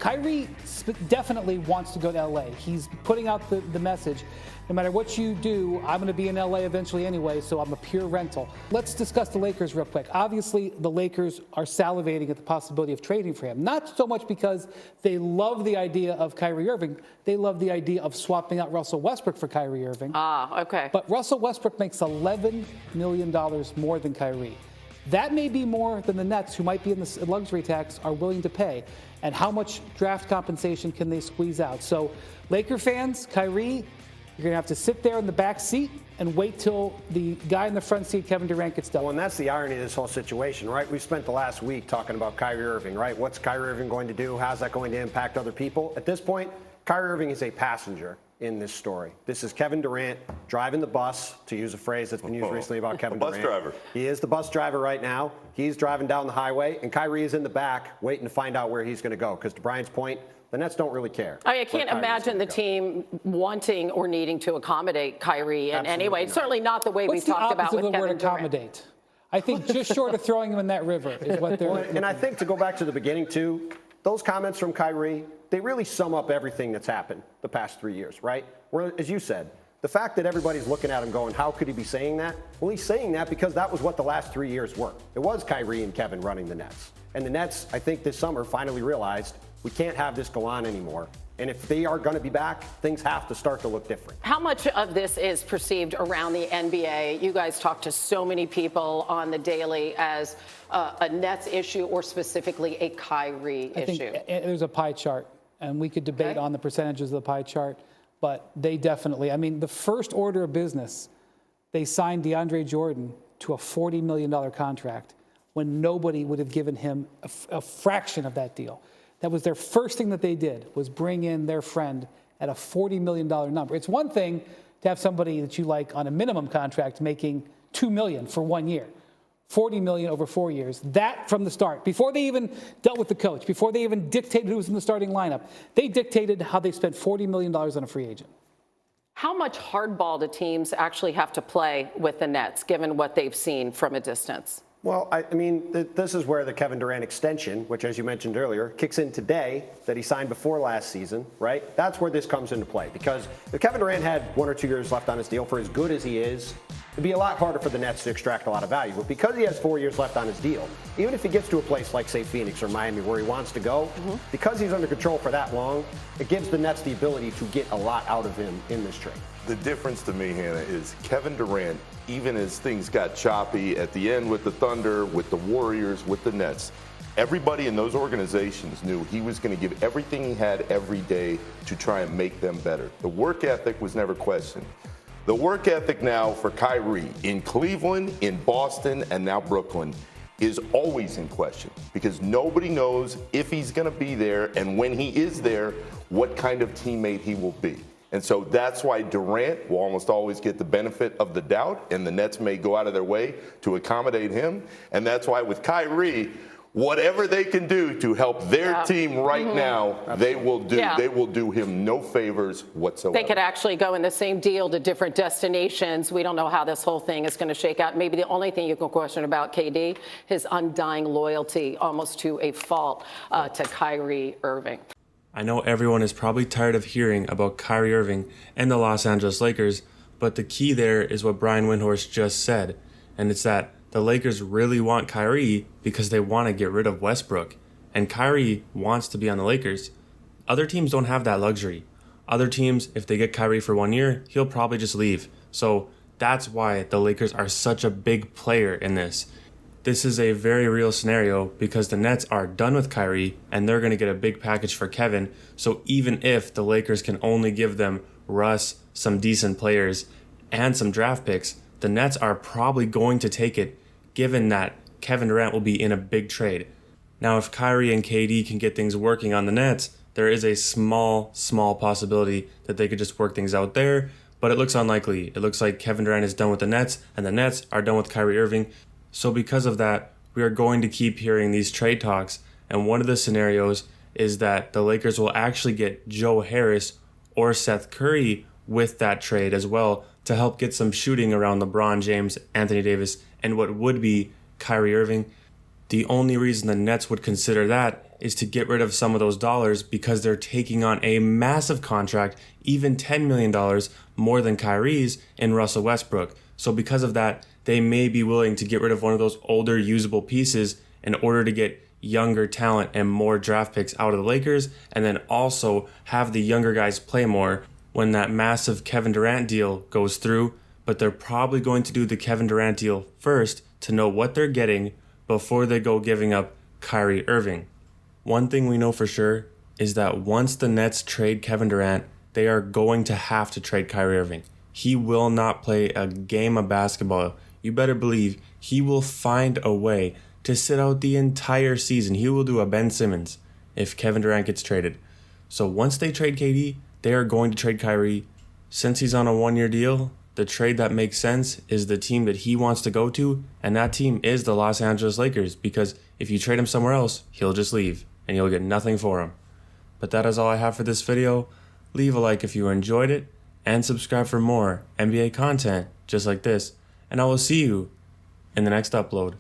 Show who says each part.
Speaker 1: Kyrie definitely wants to go to LA. He's putting out the message. No matter what you do, I'm going to be in LA eventually anyway, so I'm a pure rental. Let's discuss the Lakers real quick. Obviously, the Lakers are salivating at the possibility of trading for him. Not so much because they love the idea of Kyrie Irving. They love the idea of swapping out Russell Westbrook for Kyrie Irving.
Speaker 2: Okay.
Speaker 1: But Russell Westbrook makes $11 million more than Kyrie. That may be more than the Nets, who might be in the luxury tax, are willing to pay. And how much draft compensation can they squeeze out? So, Laker fans, Kyrie, you're going to have to sit there in the back seat and wait till the guy in the front seat, Kevin Durant, gets done.
Speaker 3: Well, and that's the irony of this whole situation, right? We spent the last week talking about Kyrie Irving, right? What's Kyrie Irving going to do? How's that going to impact other people? At this point, Kyrie Irving is a passenger in this story. This is Kevin Durant driving the bus, to use a phrase that's been used recently about Kevin Durant.
Speaker 4: Bus driver.
Speaker 3: He is the bus driver right now. He's driving down the highway, and Kyrie is in the back waiting to find out where he's going to go. Because to Brian's point, the Nets don't really care.
Speaker 2: I can't imagine the team wanting or needing to accommodate Kyrie in any way. Certainly not the way we've talked about with Kevin Durant.
Speaker 1: Accommodate? I think just short of throwing him in that river is what they're looking.
Speaker 3: And I think to go back to the beginning, too, those comments from Kyrie, they really sum up everything that's happened the past 3 years, right? Where, as you said, the fact that everybody's looking at him going, how could he be saying that? Well, he's saying that because that was what the last 3 years were. It was Kyrie and Kevin running the Nets. And the Nets, I think this summer, finally realized we can't have this go on anymore. And if they are going to be back, things have to start to look different.
Speaker 2: How much of this is perceived around the NBA? You guys talk to so many people on the daily as a Nets issue or specifically a Kyrie issue.
Speaker 1: I think there's a pie chart, and we could debate on the percentages of the pie chart, but they definitely, I mean, the first order of business, they signed DeAndre Jordan to a $40 million contract when nobody would have given him a fraction of that deal. That was their first thing that they did, was bring in their friend at a $40 million number. It's one thing to have somebody that you like on a minimum contract making $2 million for 1 year, $40 million over 4 years. That from the start, before they even dealt with the coach, before they even dictated who was in the starting lineup, they dictated how they spent $40 million on a free agent.
Speaker 2: How much hardball do teams actually have to play with the Nets, given what they've seen from a distance?
Speaker 3: Well, I mean, this is where the Kevin Durant extension, which, as you mentioned earlier, kicks in today, that he signed before last season, right? That's where this comes into play. Because if Kevin Durant had 1 or 2 years left on his deal, for as good as he is, it'd be a lot harder for the Nets to extract a lot of value. But because he has 4 years left on his deal, even if he gets to a place like, say, Phoenix or Miami where he wants to go, because he's under control for that long, it gives the Nets the ability to get a lot out of him in this trade.
Speaker 4: The difference to me, Hannah, is Kevin Durant, even as things got choppy at the end with the Thunder, with the Warriors, with the Nets, everybody in those organizations knew he was going to give everything he had every day to try and make them better. The work ethic was never questioned. The work ethic now for Kyrie in Cleveland, in Boston, and now Brooklyn is always in question because nobody knows if he's going to be there and when he is there, what kind of teammate he will be. And so that's why Durant will almost always get the benefit of the doubt, and the Nets may go out of their way to accommodate him. And that's why with Kyrie, whatever they can do to help their team right now, they will do. They will do him no favors whatsoever.
Speaker 2: They could actually go in the same deal to different destinations. We don't know how this whole thing is going to shake out. Maybe the only thing you can question about KD, his undying loyalty, almost to a fault, to Kyrie Irving.
Speaker 5: I know everyone is probably tired of hearing about Kyrie Irving and the Los Angeles Lakers, but the key there is what Brian Windhorst just said, and it's that the Lakers really want Kyrie because they want to get rid of Westbrook, and Kyrie wants to be on the Lakers. Other teams don't have that luxury. Other teams, if they get Kyrie for 1 year, he'll probably just leave. So that's why the Lakers are such a big player in this. This is a very real scenario because the Nets are done with Kyrie and they're going to get a big package for Kevin. So even if the Lakers can only give them Russ, some decent players, and some draft picks, the Nets are probably going to take it given that Kevin Durant will be in a big trade. Now, if Kyrie and KD can get things working on the Nets, there is a small possibility that they could just work things out there, but it looks unlikely. It looks like Kevin Durant is done with the Nets and the Nets are done with Kyrie Irving. So because of that, we are going to keep hearing these trade talks. And one of the scenarios is that the Lakers will actually get Joe Harris or Seth Curry with that trade as well to help get some shooting around LeBron James, Anthony Davis, and what would be Kyrie Irving. The only reason the Nets would consider that is to get rid of some of those dollars because they're taking on a massive contract, even $10 million more than Kyrie's in Russell Westbrook. So because of that, they may be willing to get rid of one of those older usable pieces in order to get younger talent and more draft picks out of the Lakers, and then also have the younger guys play more when that massive Kevin Durant deal goes through. But they're probably going to do the Kevin Durant deal first to know what they're getting before they go giving up Kyrie Irving. One thing we know for sure is that once the Nets trade Kevin Durant, they are going to have to trade Kyrie Irving. He will not play a game of basketball. You better believe he will find a way to sit out the entire season. He will do a Ben Simmons if Kevin Durant gets traded. So once they trade KD, they are going to trade Kyrie. Since he's on a one-year deal, the trade that makes sense is the team that he wants to go to, and that team is the Los Angeles Lakers, because if you trade him somewhere else, he'll just leave, and you'll get nothing for him. But that is all I have for this video. Leave a like if you enjoyed it, and subscribe for more NBA content just like this, and I will see you in the next upload.